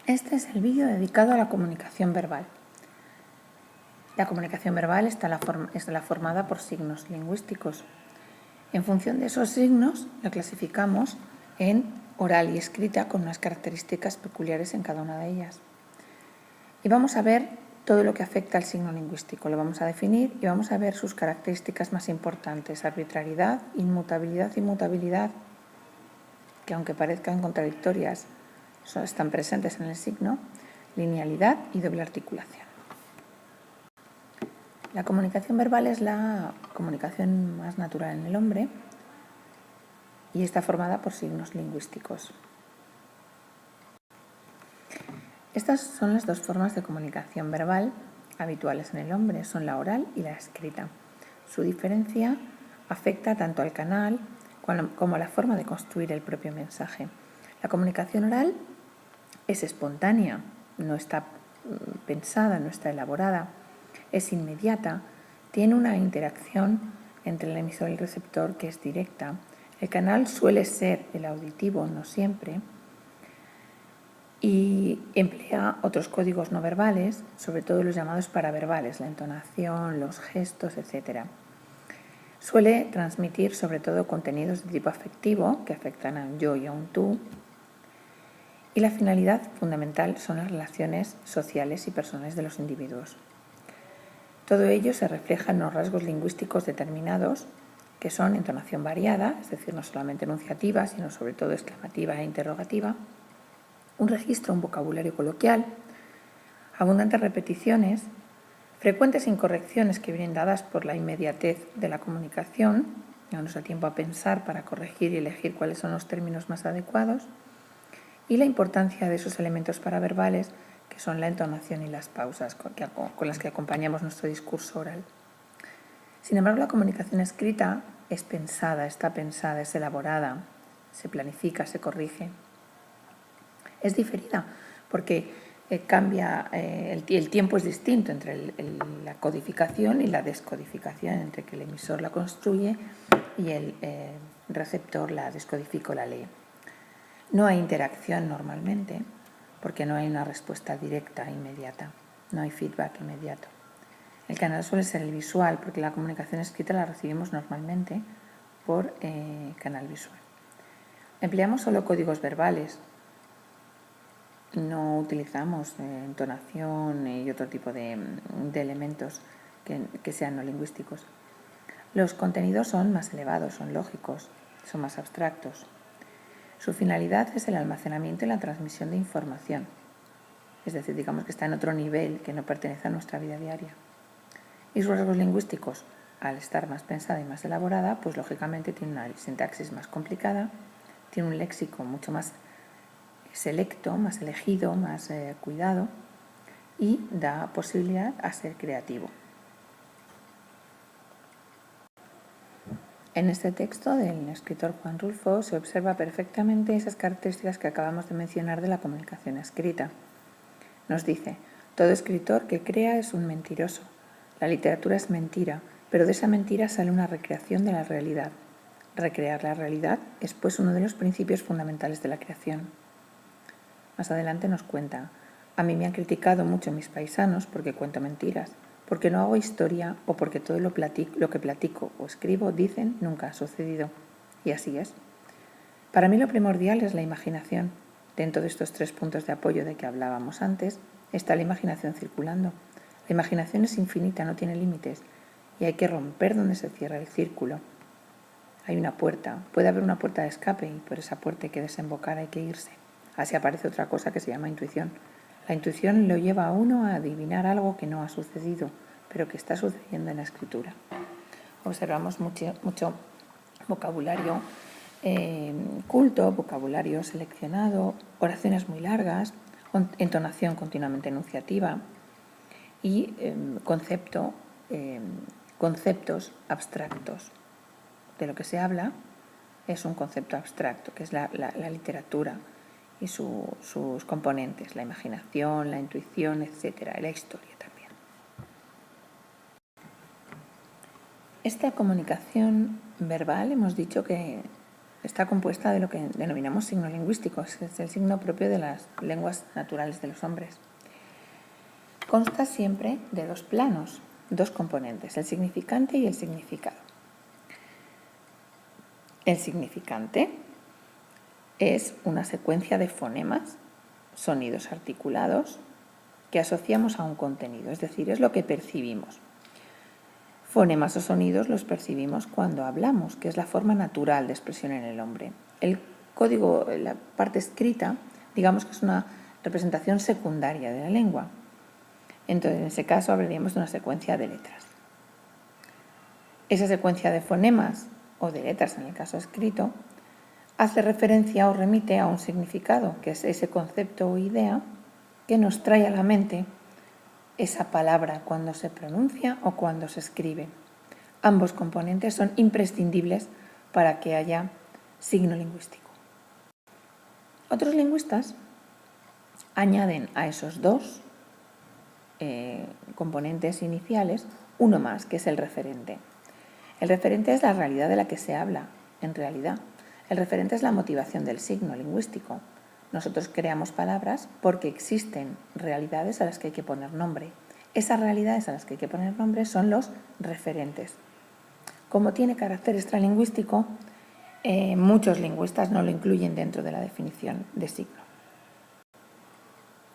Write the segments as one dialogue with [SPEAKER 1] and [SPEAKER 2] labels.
[SPEAKER 1] Este es el vídeo dedicado a la comunicación verbal. La comunicación verbal está formada por signos lingüísticos. En función de esos signos, la clasificamos en oral y escrita con unas características peculiares en cada una de ellas. Y vamos a ver todo lo que afecta al signo lingüístico. Lo vamos a definir y vamos a ver sus características más importantes: arbitrariedad, inmutabilidad y mutabilidad, que aunque parezcan contradictorias, están presentes en el signo, linealidad y doble articulación. La comunicación verbal es la comunicación más natural en el hombre y está formada por signos lingüísticos. Estas son las dos formas de comunicación verbal habituales en el hombre, son la oral y la escrita. Su diferencia afecta tanto al canal como a la forma de construir el propio mensaje. La comunicación oral es espontánea, no está pensada, no está elaborada, es inmediata, tiene una interacción entre el emisor y el receptor que es directa. El canal suele ser el auditivo, no siempre, y emplea otros códigos no verbales, sobre todo los llamados paraverbales, la entonación, los gestos, etc. Suele transmitir sobre todo contenidos de tipo afectivo que afectan a un yo y a un tú, y la finalidad fundamental son las relaciones sociales y personales de los individuos. Todo ello se refleja en unos rasgos lingüísticos determinados que son entonación variada, es decir, no solamente enunciativa, sino sobre todo exclamativa e interrogativa, un registro, un vocabulario coloquial, abundantes repeticiones, frecuentes incorrecciones que vienen dadas por la inmediatez de la comunicación, no nos da tiempo a pensar para corregir y elegir cuáles son los términos más adecuados, y la importancia de esos elementos paraverbales que son la entonación y las pausas con las que acompañamos nuestro discurso oral. Sin embargo, la comunicación escrita es pensada, está pensada, es elaborada, se planifica, se corrige. Es diferida porque cambia, el tiempo es distinto entre la codificación y la descodificación, entre que el emisor la construye y el receptor la descodifica o la lee. No hay interacción normalmente porque no hay una respuesta directa, inmediata, no hay feedback inmediato. El canal suele ser el visual porque la comunicación escrita la recibimos normalmente por canal visual. Empleamos solo códigos verbales, no utilizamos entonación y otro tipo de elementos que sean no lingüísticos. Los contenidos son más elevados, son lógicos, son más abstractos. Su finalidad es el almacenamiento y la transmisión de información, es decir, digamos que está en otro nivel que no pertenece a nuestra vida diaria. Y sus rasgos lingüísticos, al estar más pensada y más elaborada, pues lógicamente tiene una sintaxis más complicada, tiene un léxico mucho más selecto, más elegido, más cuidado, y da posibilidad a ser creativo. En este texto del escritor Juan Rulfo se observa perfectamente esas características que acabamos de mencionar de la comunicación escrita. Nos dice: todo escritor que crea es un mentiroso. La literatura es mentira, pero de esa mentira sale una recreación de la realidad. Recrear la realidad es pues uno de los principios fundamentales de la creación. Más adelante nos cuenta: a mí me han criticado mucho mis paisanos porque cuento mentiras, porque no hago historia o porque todo lo que platico o escribo, dicen, nunca ha sucedido. Y así es. Para mí lo primordial es la imaginación. Dentro de estos 3 puntos de apoyo de que hablábamos antes, está la imaginación circulando. La imaginación es infinita, no tiene límites, y hay que romper donde se cierra el círculo. Hay una puerta, puede haber una puerta de escape y por esa puerta hay que desembocar, hay que irse. Así aparece otra cosa que se llama intuición. La intuición lo lleva a uno a adivinar algo que no ha sucedido, pero que está sucediendo en la escritura. Observamos mucho vocabulario culto, vocabulario seleccionado, oraciones muy largas, entonación continuamente enunciativa y conceptos abstractos. De lo que se habla es un concepto abstracto, que es la literatura y sus componentes, la imaginación, la intuición, etc., y la historia también. Esta comunicación verbal hemos dicho que está compuesta de lo que denominamos signo lingüístico, es el signo propio de las lenguas naturales de los hombres. Consta siempre de dos planos, dos componentes, el significante y el significado. El significante es una secuencia de fonemas, sonidos articulados, que asociamos a un contenido, es decir, es lo que percibimos. Fonemas o sonidos los percibimos cuando hablamos, que es la forma natural de expresión en el hombre. El código, la parte escrita, digamos que es una representación secundaria de la lengua. Entonces, en ese caso hablaríamos de una secuencia de letras. Esa secuencia de fonemas o de letras, en el caso escrito, hace referencia o remite a un significado, que es ese concepto o idea que nos trae a la mente esa palabra cuando se pronuncia o cuando se escribe. Ambos componentes son imprescindibles para que haya signo lingüístico. Otros lingüistas añaden a esos dos componentes iniciales uno más, que es el referente. El referente es la realidad de la que se habla, en realidad. El referente es la motivación del signo lingüístico. Nosotros creamos palabras porque existen realidades a las que hay que poner nombre. Esas realidades a las que hay que poner nombre son los referentes. Como tiene carácter extralingüístico, muchos lingüistas no lo incluyen dentro de la definición de signo.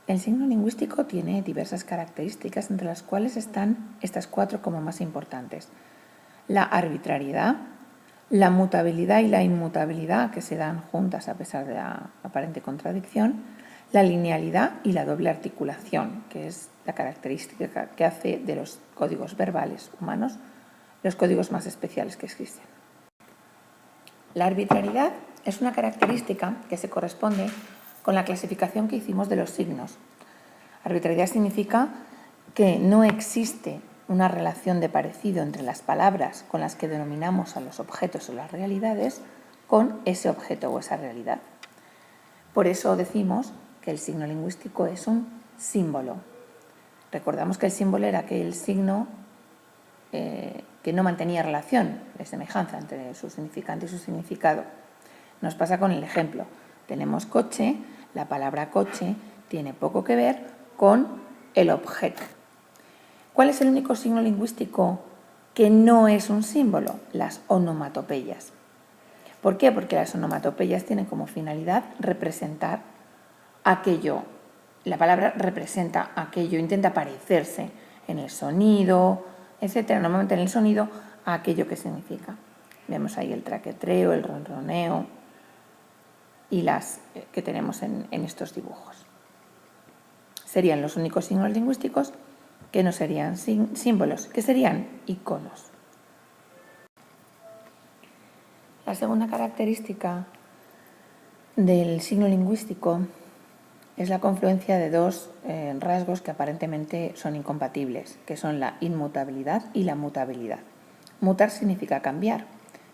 [SPEAKER 1] El signo lingüístico tiene diversas características, entre las cuales están estas cuatro como más importantes. La arbitrariedad, la mutabilidad y la inmutabilidad, que se dan juntas a pesar de la aparente contradicción, la linealidad y la doble articulación, que es la característica que hace de los códigos verbales humanos los códigos más especiales que existen. La arbitrariedad es una característica que se corresponde con la clasificación que hicimos de los signos. Arbitrariedad significa que no existe una relación de parecido entre las palabras con las que denominamos a los objetos o las realidades con ese objeto o esa realidad. Por eso decimos que el signo lingüístico es un símbolo. Recordamos que el símbolo era aquel signo que no mantenía relación de semejanza entre su significante y su significado. Nos pasa con el ejemplo. Tenemos coche, la palabra coche tiene poco que ver con el objeto. ¿Cuál es el único signo lingüístico que no es un símbolo? Las onomatopeyas. ¿Por qué? Porque las onomatopeyas tienen como finalidad representar aquello. La palabra representa aquello, intenta parecerse en el sonido, etcétera, normalmente en el sonido, a aquello que significa. Vemos ahí el traquetreo, el ronroneo y las que tenemos en estos dibujos. Serían los únicos signos lingüísticos que no serían símbolos, que serían iconos. La segunda característica del signo lingüístico es la confluencia de dos rasgos que aparentemente son incompatibles, que son la inmutabilidad y la mutabilidad. Mutar significa cambiar.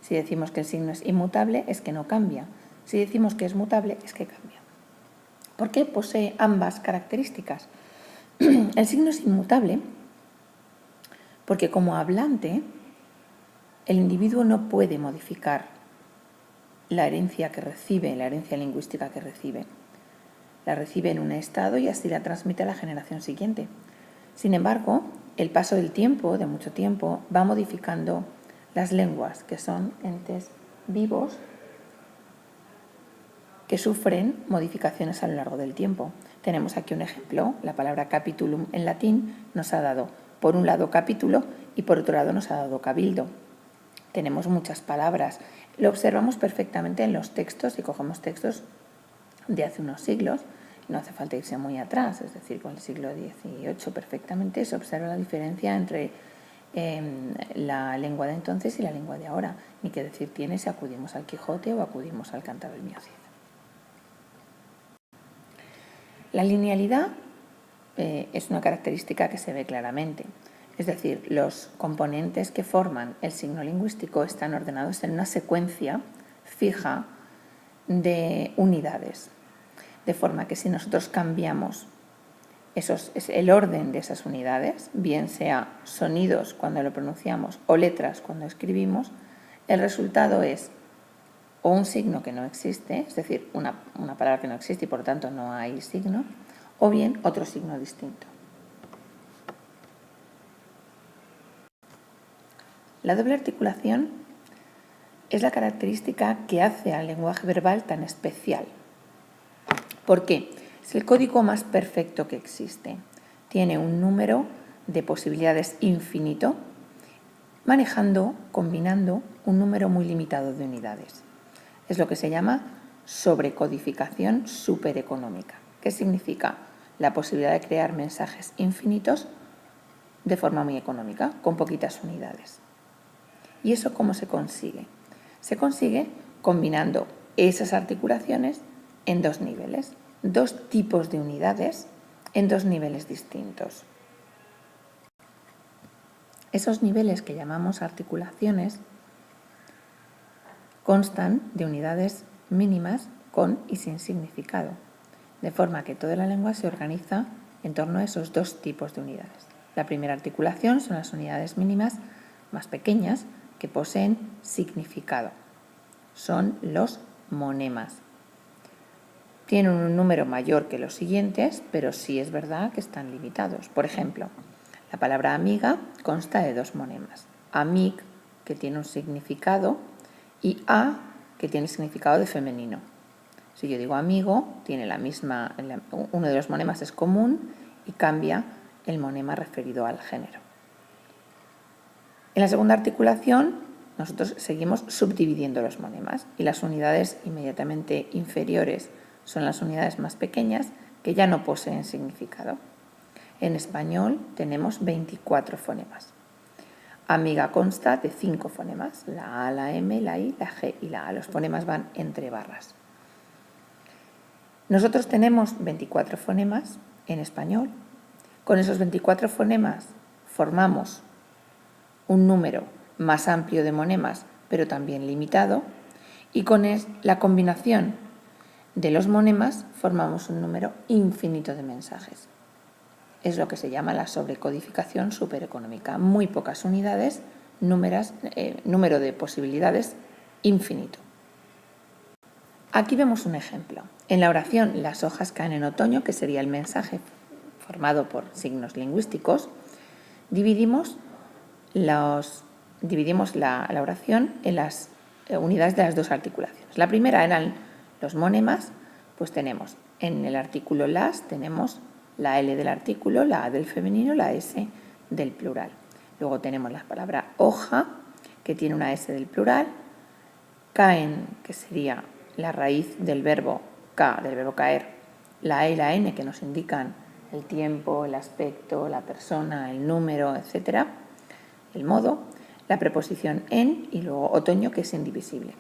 [SPEAKER 1] Si decimos que el signo es inmutable, es que no cambia. Si decimos que es mutable, es que cambia. ¿Por qué posee ambas características? El signo es inmutable porque como hablante, el individuo no puede modificar la herencia que recibe, la herencia lingüística que recibe. La recibe en un estado y así la transmite a la generación siguiente. Sin embargo, el paso del tiempo, de mucho tiempo, va modificando las lenguas, que son entes vivos que sufren modificaciones a lo largo del tiempo. Tenemos aquí un ejemplo. La palabra capitulum en latín nos ha dado, por un lado, capítulo y por otro lado nos ha dado cabildo. Tenemos muchas palabras. Lo observamos perfectamente en los textos, si cogemos textos de hace unos siglos, no hace falta irse muy atrás, es decir, con el siglo XVIII perfectamente se observa la diferencia entre la lengua de entonces y la lengua de ahora. Ni qué decir tiene si acudimos al Quijote o acudimos al Cántaro del Mío Cid. La linealidad es una característica que se ve claramente. Es decir, los componentes que forman el signo lingüístico están ordenados en una secuencia fija de unidades. De forma que si nosotros cambiamos el orden de esas unidades, bien sea sonidos cuando lo pronunciamos o letras cuando escribimos, el resultado es o un signo que no existe, es decir, una palabra que no existe y por lo tanto no hay signo, o bien otro signo distinto. La doble articulación es la característica que hace al lenguaje verbal tan especial. ¿Por qué? Es el código más perfecto que existe. Tiene un número de posibilidades infinito, combinando un número muy limitado de unidades. Es lo que se llama sobrecodificación supereconómica. ¿Qué significa? La posibilidad de crear mensajes infinitos de forma muy económica, con poquitas unidades. ¿Y eso cómo se consigue? Se consigue combinando esas articulaciones en dos niveles, dos tipos de unidades en dos niveles distintos. Esos niveles que llamamos articulaciones constan de unidades mínimas con y sin significado, de forma que toda la lengua se organiza en torno a esos dos tipos de unidades. La primera articulación son las unidades mínimas más pequeñas que poseen significado. Son los monemas. Tienen un número mayor que los siguientes, pero sí es verdad que están limitados. Por ejemplo, la palabra amiga consta de dos monemas. Amig, que tiene un significado, y a, que tiene significado de femenino. Si yo digo amigo, tiene uno de los monemas es común y cambia el monema referido al género. En la segunda articulación, nosotros seguimos subdividiendo los monemas y las unidades inmediatamente inferiores son las unidades más pequeñas que ya no poseen significado. En español tenemos 24 fonemas. Amiga consta de 5 fonemas, la A, la M, la I, la G y la A. Los fonemas van entre barras. Nosotros tenemos 24 fonemas en español. Con esos 24 fonemas formamos un número más amplio de monemas, pero también limitado, y con la combinación de los monemas formamos un número infinito de mensajes. Es lo que se llama la sobrecodificación supereconómica. Muy pocas unidades, número de posibilidades infinito. Aquí vemos un ejemplo. En la oración "las hojas caen en otoño", que sería el mensaje formado por signos lingüísticos, dividimos la oración en las unidades de las dos articulaciones. La primera eran los monemas, pues tenemos en el artículo las, tenemos la L del artículo, la A del femenino, la S del plural. Luego tenemos la palabra hoja, que tiene una S del plural, caen, que sería la raíz del verbo caer, la E y la N, que nos indican el tiempo, el aspecto, la persona, el número, etc., el modo, la preposición en y luego otoño, que es indivisible.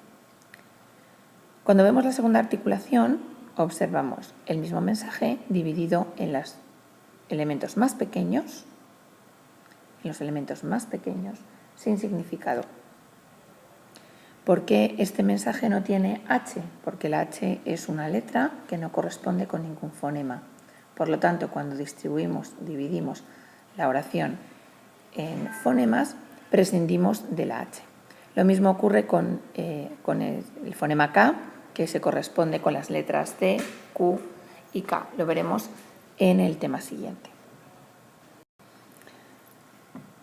[SPEAKER 1] Cuando vemos la segunda articulación, observamos el mismo mensaje dividido en los elementos más pequeños, sin significado. ¿Por qué este mensaje no tiene H? Porque la H es una letra que no corresponde con ningún fonema. Por lo tanto, cuando dividimos la oración en fonemas, prescindimos de la H. Lo mismo ocurre con el fonema K, que se corresponde con las letras C, Q y K. Lo veremos en el tema siguiente.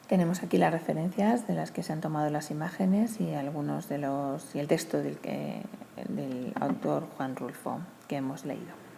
[SPEAKER 1] Tenemos aquí las referencias de las que se han tomado las imágenes y y el texto del autor Juan Rulfo que hemos leído.